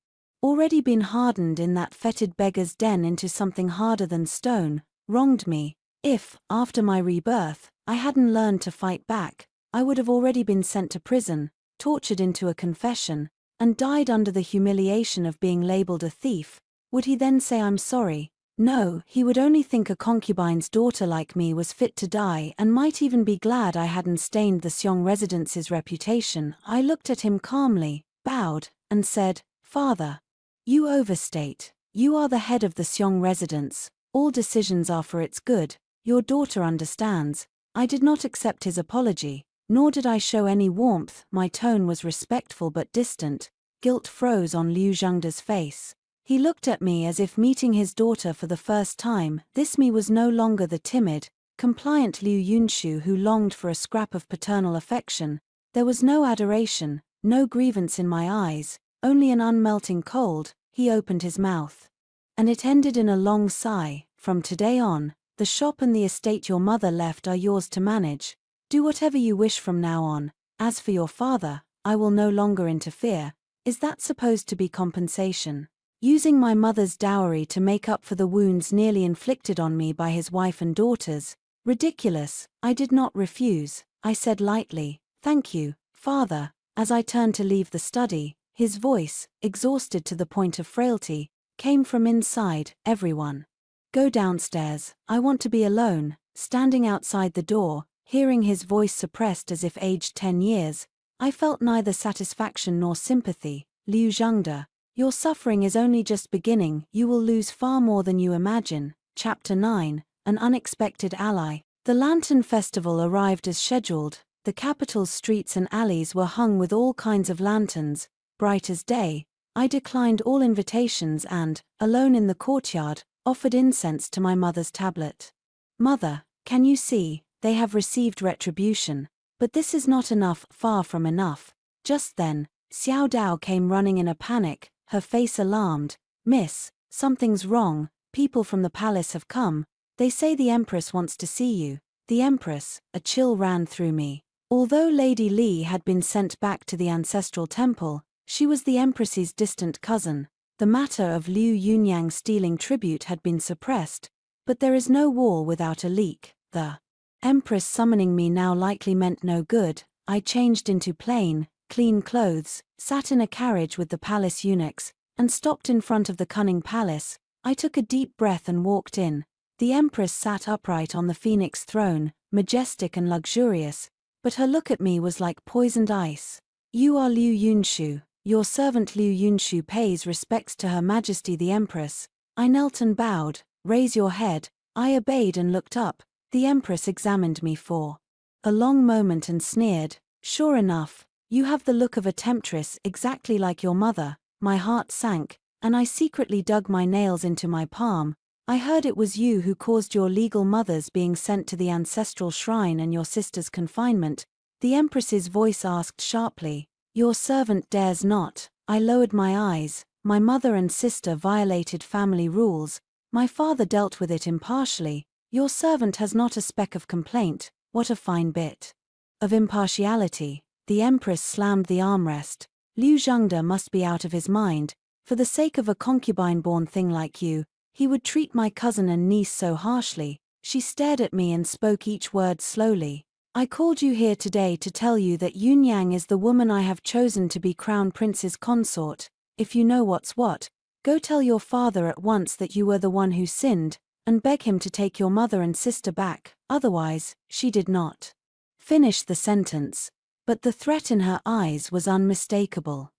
already been hardened in that fetid beggar's den into something harder than stone. Wronged me. If, after my rebirth, I hadn't learned to fight back, I would have already been sent to prison, tortured into a confession, and died under the humiliation of being labeled a thief. Would he then say I'm sorry? No, he would only think a concubine's daughter like me was fit to die and might even be glad I hadn't stained the Xiong residence's reputation. I looked at him calmly, bowed, and said, "Father, you overstate. You are the head of the Xiong residence. All decisions are for its good. Your daughter understands." I did not accept his apology, nor did I show any warmth. My tone was respectful but distant. Guilt froze on Liu Zhengde's face. He looked at me as if meeting his daughter for the first time. This me was no longer the timid, compliant Liu Yunshu who longed for a scrap of paternal affection. There was no adoration, no grievance in my eyes, only an unmelting cold. He opened his mouth. And it ended in a long sigh. From today on, the shop and the estate your mother left are yours to manage. Do whatever you wish from now on. As for your father, I will no longer interfere. Is that supposed to be compensation? Using my mother's dowry to make up for the wounds nearly inflicted on me by his wife and daughters? Ridiculous. I did not refuse. I said lightly, "Thank you, father." As I turned to leave the study, his voice, exhausted to the point of frailty, came from inside. "Everyone, go downstairs. I want to be alone." Standing outside the door, hearing his voice suppressed as if aged 10 years, I felt neither satisfaction nor sympathy. "Liu Zhengde, your suffering is only just beginning. You will lose far more than you imagine." Chapter 9, An Unexpected Ally. The Lantern Festival arrived as scheduled. The capital's streets and alleys were hung with all kinds of lanterns, bright as day. I declined all invitations and, alone in the courtyard, offered incense to my mother's tablet. "Mother, can you see, they have received retribution. But this is not enough, far from enough." Just then, Xiao Dao came running in a panic, her face alarmed. "Miss, something's wrong. People from the palace have come. They say the Empress wants to see you." The Empress, a chill ran through me. Although Lady Li had been sent back to the ancestral temple, she was the Empress's distant cousin. The matter of Liu Yunyang stealing tribute had been suppressed, but there is no wall without a leak. The Empress summoning me now likely meant no good. I changed into plain, clean clothes, sat in a carriage with the palace eunuchs, and stopped in front of the cunning palace. I took a deep breath and walked in. The Empress sat upright on the phoenix throne, majestic and luxurious, but her look at me was like poisoned ice. "You are Liu Yunshu. Your servant Liu Yunshu pays respects to Her Majesty the Empress." I knelt and bowed. "Raise your head." I obeyed and looked up. The Empress examined me for a long moment and sneered. "Sure enough, you have the look of a temptress, exactly like your mother." My heart sank, and I secretly dug my nails into my palm. "I heard it was you who caused your legal mother's being sent to the ancestral shrine and your sister's confinement." The Empress's voice asked sharply. "Your servant dares not." I lowered my eyes. "My mother and sister violated family rules. My father dealt with it impartially. Your servant has not a speck of complaint." What a fine bit of impartiality. The Empress slammed the armrest. "Liu Zhengde must be out of his mind. For the sake of a concubine-born thing like you, he would treat my cousin and niece so harshly." She stared at me and spoke each word slowly. "I called you here today to tell you that Yunyang is the woman I have chosen to be Crown Prince's consort. If you know what's what, go tell your father at once that you were the one who sinned, and beg him to take your mother and sister back." Otherwise, she did not finish the sentence, but the threat in her eyes was unmistakable.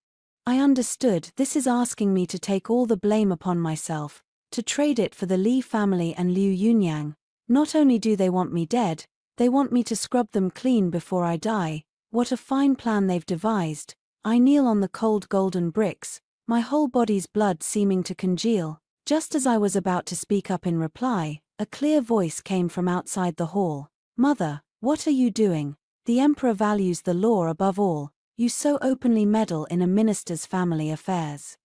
I understood. This is asking me to take all the blame upon myself, to trade it for the Li family and Liu Yunyang. Not only do they want me dead, they want me to scrub them clean before I die. What a fine plan they've devised. I kneel on the cold golden bricks, my whole body's blood seeming to congeal. Just as I was about to speak up in reply, a clear voice came from outside the hall. "Mother, what are you doing? The Emperor values the law above all. You so openly meddle in a minister's family affairs.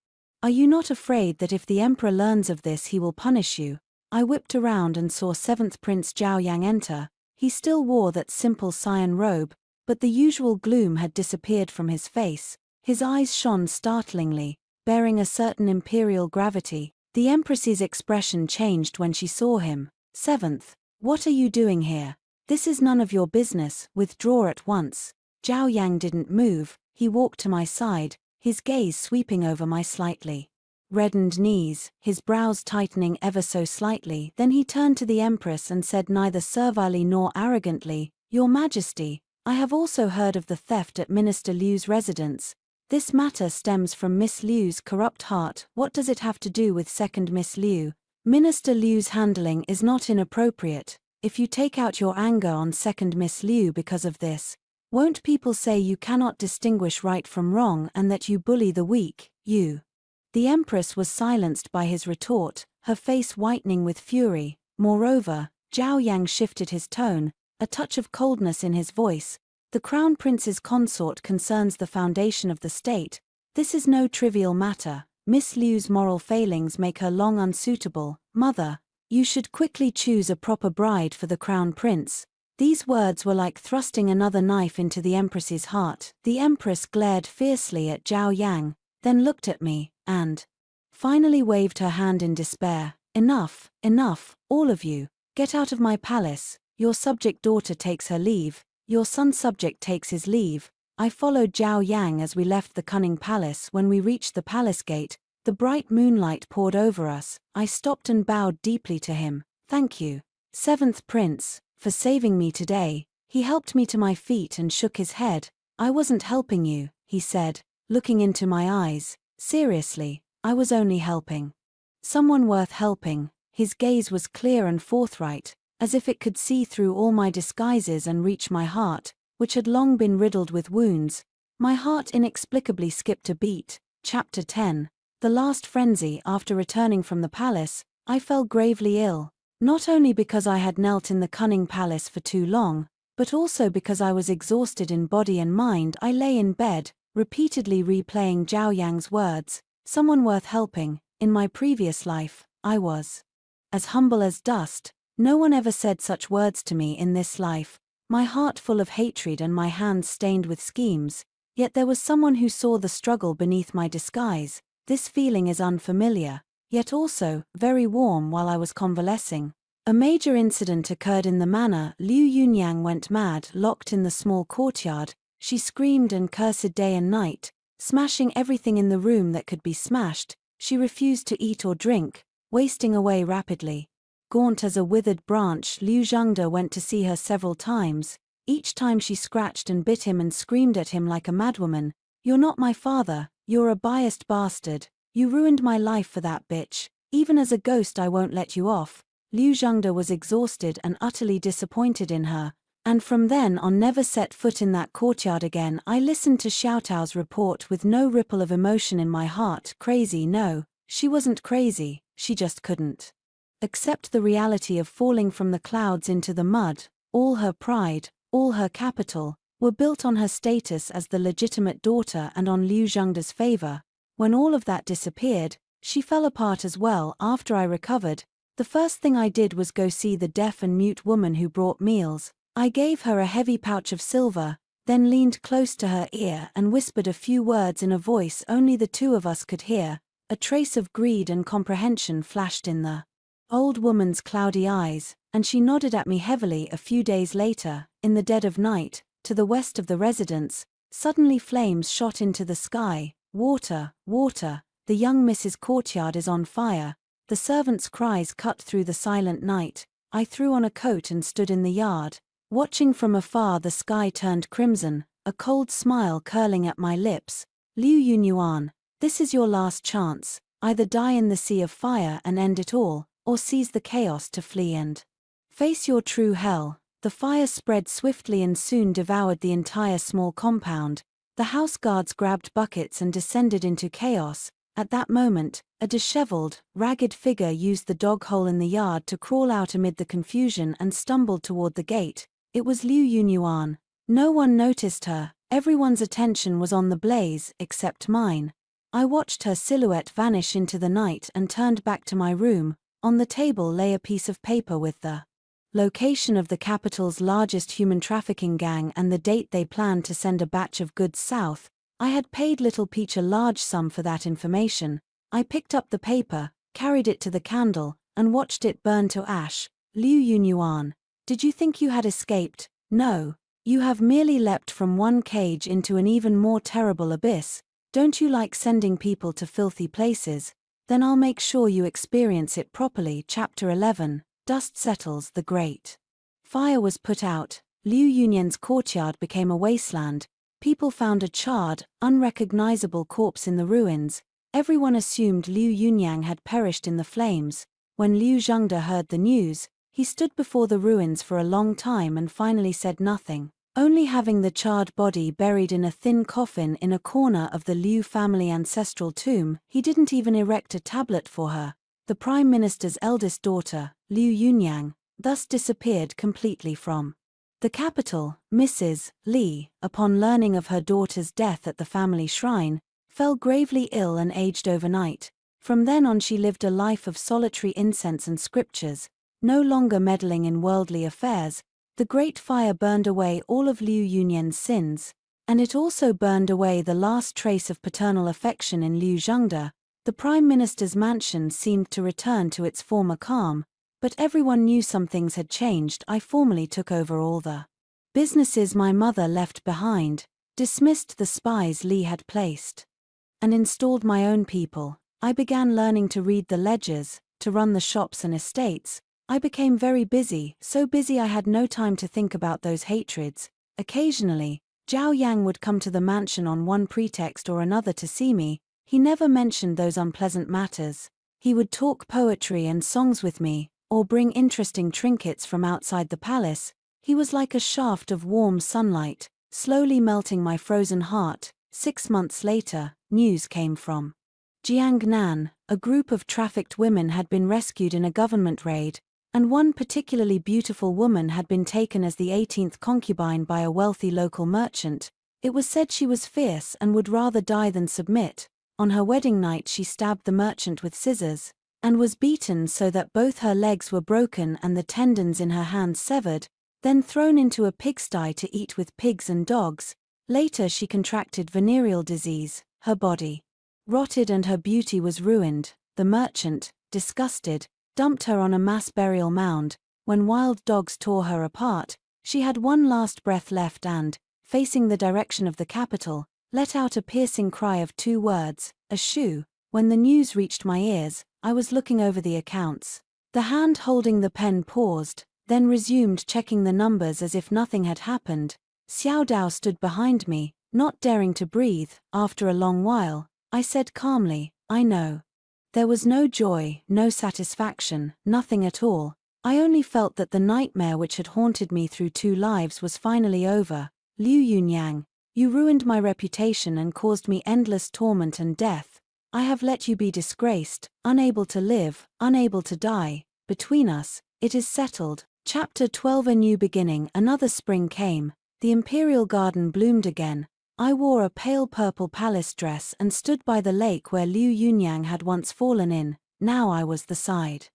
Are you not afraid that if the Emperor learns of this he will punish you?" I whipped around and saw 7th Prince Zhaoyang enter. He still wore that simple cyan robe, but the usual gloom had disappeared from his face. His eyes shone startlingly, bearing a certain imperial gravity. The Empress's expression changed when she saw him. "7th, what are you doing here? This is none of your business. Withdraw at once." Zhao Yang didn't move. He walked to my side, his gaze sweeping over my slightly reddened knees, his brows tightening ever so slightly. Then he turned to the Empress and said neither servilely nor arrogantly, "Your Majesty, I have also heard of the theft at Minister Liu's residence. This matter stems from Miss Liu's corrupt heart." "What does it have to do with second Miss Liu?" "Minister Liu's handling is not inappropriate. If you take out your anger on second Miss Liu because of this, Won't people say you cannot distinguish right from wrong and that you bully the weak, you? The empress was silenced by his retort, her face whitening with fury. Moreover, Zhao Yang shifted his tone, a touch of coldness in his voice. The crown prince's consort concerns the foundation of the state. This is no trivial matter. Miss Liu's moral failings make her long unsuitable. Mother, you should quickly choose a proper bride for the crown prince. These words were like thrusting another knife into the empress's heart. The empress glared fiercely at Zhao Yang, then looked at me, and finally waved her hand in despair. Enough, enough, all of you. Get out of my palace. Your subject daughter takes her leave. Your son subject takes his leave. I followed Zhao Yang as we left the cunning palace. When we reached the palace gate, the bright moonlight poured over us. I stopped and bowed deeply to him. Thank you, seventh prince, for saving me today. He helped me to my feet and shook his head. I wasn't helping you, he said, looking into my eyes. Seriously, I was only helping someone worth helping. His gaze was clear and forthright, as if it could see through all my disguises and reach my heart, which had long been riddled with wounds. My heart inexplicably skipped a beat. Chapter 10. The last frenzy. After returning from the palace, I fell gravely ill, not only because I had knelt in the cunning palace for too long, but also because I was exhausted in body and mind. I lay in bed, repeatedly replaying Zhao Yang's words, someone worth helping. In my previous life, I was as humble as dust. No one ever said such words to me in this life. My heart full of hatred and my hands stained with schemes, yet there was someone who saw the struggle beneath my disguise. This feeling is unfamiliar, yet also very warm. While I was convalescing, a major incident occurred in the manor. Liu Yunyang went mad. Locked in the small courtyard, she screamed and cursed day and night, smashing everything in the room that could be smashed. She refused to eat or drink, wasting away rapidly. Gaunt as a withered branch, Liu Zhengde went to see her several times. Each time she scratched and bit him and screamed at him like a madwoman. You're not my father, you're a biased bastard. You ruined my life for that bitch. Even as a ghost I won't let you off. Liu Zhengde was exhausted and utterly disappointed in her, and from then on never set foot in that courtyard again. I listened to Xiaotao's report with no ripple of emotion in my heart. Crazy? No, she wasn't crazy, she just couldn't accept the reality of falling from the clouds into the mud. All her pride, all her capital, were built on her status as the legitimate daughter and on Liu Zhengde's favor. When all of that disappeared, she fell apart as well. After I recovered, the first thing I did was go see the deaf and mute woman who brought meals. I gave her a heavy pouch of silver, then leaned close to her ear and whispered a few words in a voice only the two of us could hear. A trace of greed and comprehension flashed in the old woman's cloudy eyes, and she nodded at me heavily. A few days later, in the dead of night, to the west of the residence, suddenly flames shot into the sky. Water, water, the young Mrs. Courtyard is on fire. The servants' cries cut through the silent night. I threw on a coat and stood in the yard, watching from afar. The sky turned crimson, a cold smile curling at my lips. Liu Yunyuan, this is your last chance. Either die in the sea of fire and end it all, or seize the chaos to flee and face your true hell. The fire spread swiftly and soon devoured the entire small compound. The house guards grabbed buckets and descended into chaos. At that moment, a disheveled, ragged figure used the dog hole in the yard to crawl out amid the confusion and stumbled toward the gate. It was Liu Yunyuan. No one noticed her. Everyone's attention was on the blaze, except mine. I watched her silhouette vanish into the night and turned back to my room. On the table lay a piece of paper with the location of the capital's largest human trafficking gang and the date they planned to send a batch of goods south. I had paid Little Peach a large sum for that information. I picked up the paper, carried it to the candle, and watched it burn to ash. Liu Yunyuan, did you think you had escaped? No. You have merely leapt from one cage into an even more terrible abyss. Don't you like sending people to filthy places? Then I'll make sure you experience it properly. Chapter 11. Dust settles. The great fire was put out. Liu Yunyan's courtyard became a wasteland. People found a charred, unrecognizable corpse in the ruins. Everyone assumed Liu Yunyang had perished in the flames. When Liu Zhengde heard the news, he stood before the ruins for a long time and finally said nothing. only having the charred body buried in a thin coffin in a corner of the Liu family ancestral tomb. He didn't even erect a tablet for her. The Prime Minister's eldest daughter, Liu Yunyang, thus disappeared completely from the capital. Mrs. Li, upon learning of her daughter's death at the family shrine, fell gravely ill and aged overnight. From then on she lived a life of solitary incense and scriptures, no longer meddling in worldly affairs. The Great Fire burned away all of Liu Yunyan's sins, and it also burned away the last trace of paternal affection in Liu Zhengde. The Prime Minister's mansion seemed to return to its former calm, but everyone knew some things had changed. I formally took over all the businesses my mother left behind, dismissed the spies Li had placed, and installed my own people. I began learning to read the ledgers, to run the shops and estates. I became very busy, so busy I had no time to think about those hatreds. Occasionally, Zhao Yang would come to the mansion on one pretext or another to see me. He never mentioned those unpleasant matters. He would talk poetry and songs with me, or bring interesting trinkets from outside the palace. He was like a shaft of warm sunlight, slowly melting my frozen heart. 6 months later, news came from Jiangnan. A group of trafficked women had been rescued in a government raid, and one particularly beautiful woman had been taken as the 18th concubine by a wealthy local merchant. It was said she was fierce and would rather die than submit. On her wedding night she stabbed the merchant with scissors, and was beaten so that both her legs were broken and the tendons in her hands severed, then thrown into a pigsty to eat with pigs and dogs. Later she contracted venereal disease, her body rotted and her beauty was ruined. The merchant, disgusted, dumped her on a mass burial mound. When wild dogs tore her apart, she had one last breath left and, facing the direction of the capital, let out a piercing cry of 2 words, a shoe. When the news reached my ears, I was looking over the accounts. The hand holding the pen paused, then resumed checking the numbers as if nothing had happened. Xiao Dao stood behind me, not daring to breathe. After a long while, I said calmly, I know. There was no joy, no satisfaction, nothing at all. I only felt that the nightmare which had haunted me through 2 lives was finally over. Liu Yunyang, you ruined my reputation and caused me endless torment and death. I have let you be disgraced, unable to live, unable to die. Between us, it is settled. Chapter 12. A new beginning. Another spring came. The imperial garden bloomed again. I wore a pale purple palace dress and stood by the lake where Liu Yunyang had once fallen in. Now I was the side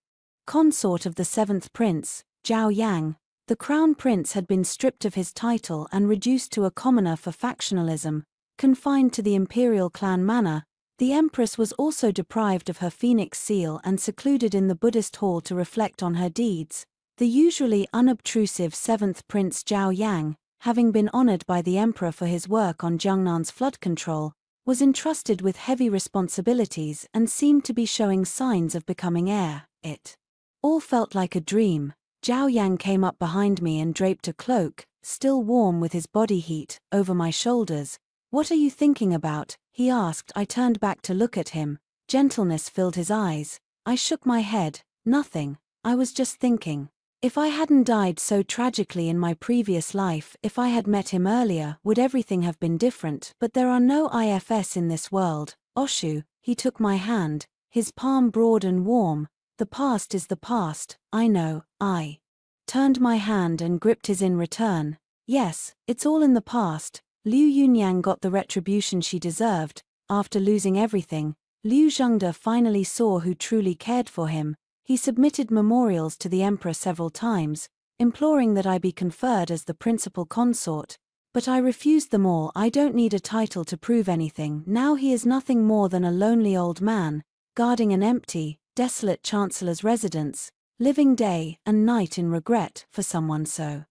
consort of the 7th prince, Zhao Yang. The crown prince had been stripped of his title and reduced to a commoner for factionalism, confined to the imperial clan manor. The empress was also deprived of her phoenix seal and secluded in the Buddhist hall to reflect on her deeds. The usually unobtrusive 7th prince Zhao Yang, having been honored by the emperor for his work on Jiangnan's flood control, was entrusted with heavy responsibilities and seemed to be showing signs of becoming heir. It all felt like a dream. Zhao Yang came up behind me and draped a cloak, still warm with his body heat, over my shoulders. What are you thinking about? He asked. I turned back to look at him. Gentleness filled his eyes. I shook my head. Nothing. I was just thinking. If I hadn't died so tragically in my previous life, if I had met him earlier, would everything have been different? But there are no ifs in this world. Oshu, he took my hand, his palm broad and warm. The past is the past, I know. I turned my hand and gripped his in return. Yes, it's all in the past. Liu Yunyang got the retribution she deserved. After losing everything, Liu Zhengde finally saw who truly cared for him. He submitted memorials to the emperor several times, imploring that I be conferred as the principal consort. But I refused them all. I don't need a title to prove anything. Now he is nothing more than a lonely old man, guarding an empty, desolate chancellor's residence, living day and night in regret for someone so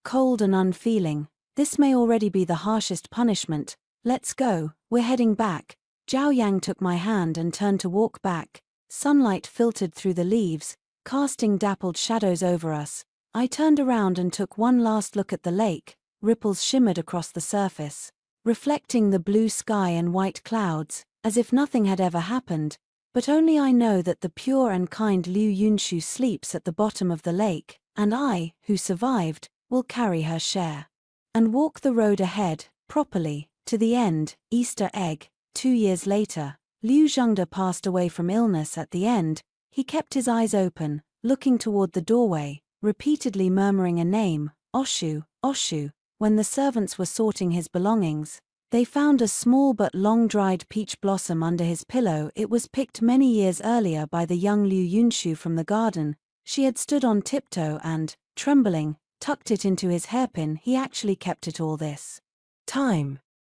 cold and unfeeling. This may already be the harshest punishment. Let's go, we're heading back. Zhao Yang took my hand and turned to walk back. Sunlight filtered through the leaves, casting dappled shadows over us. I turned around and took one last look at the lake. Ripples shimmered across the surface, reflecting the blue sky and white clouds, as if nothing had ever happened. But only I know that the pure and kind Liu Yunshu sleeps at the bottom of the lake, and I, who survived, will carry her share and walk the road ahead, properly, to the end. Easter egg. 2 years later, Liu Zhengde passed away from illness. At the end, he kept his eyes open, looking toward the doorway, repeatedly murmuring a name, Oshu, Oshu. When the servants were sorting his belongings, they found a small but long-dried peach blossom under his pillow. It was picked many years earlier by the young Liu Yunshu from the garden. She had stood on tiptoe and, trembling, tucked it into his hairpin. He actually kept it all this time.